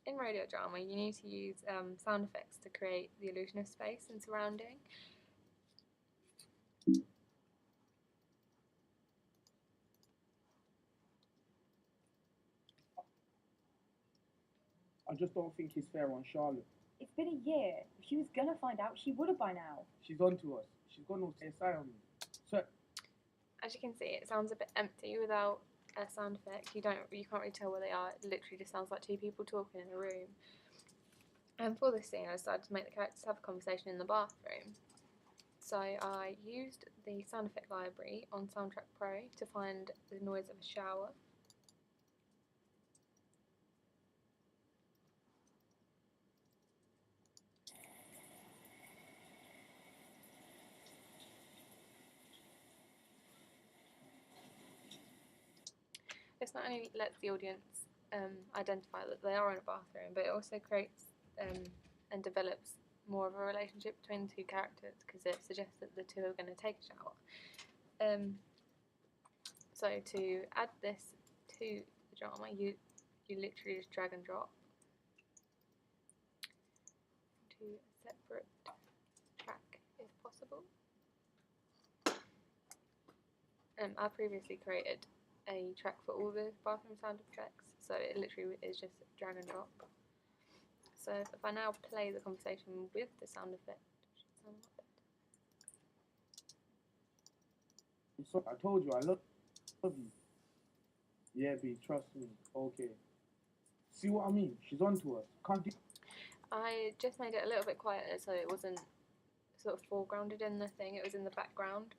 in radio drama, you need to use sound effects to create the illusion of space and surrounding. I just don't think it's fair on Charlotte. It's been a year. If she was gonna find out, she would have by now. She's on to us. She's gonna say on me. So As you can see, it sounds a bit empty without a sound effect. You can't really tell where they are. It literally just sounds like two people talking in a room. And for this scene, I decided to make the characters have a conversation in the bathroom. So I used the sound effect library on Soundtrack Pro to find the noise of a shower. This not only lets the audience identify that they are in a bathroom, but it also creates and develops more of a relationship between the two characters, because it suggests that the two are going to take a shower. So to add this to the drama, you literally just drag and drop to a separate track if possible. I previously created a track for all the bathroom sound effects, so it literally is just drag and drop. So if I now play the conversation with the sound effect, it should sound like so I told you I love you. Yeah, B, trust me. Okay. See what I mean? She's on to us. Can't do. I just made it a little bit quieter so it wasn't sort of foregrounded in the thing, it was in the background.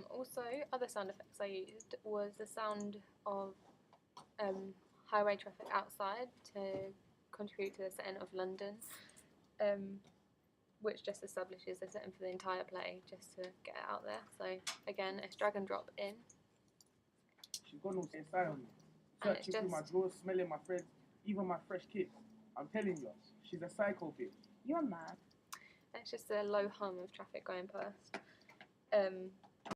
Also, other sound effects I used was the sound of highway traffic outside to contribute to the setting of London, which just establishes the setting for the entire play, just to get it out there. So again, it's drag and drop in. She's gonna say on me. Searching through my drawers, smelling my friends, even my fresh kicks. I'm telling you, she's a psycho bitch. You're mad. It's just a low hum of traffic going past.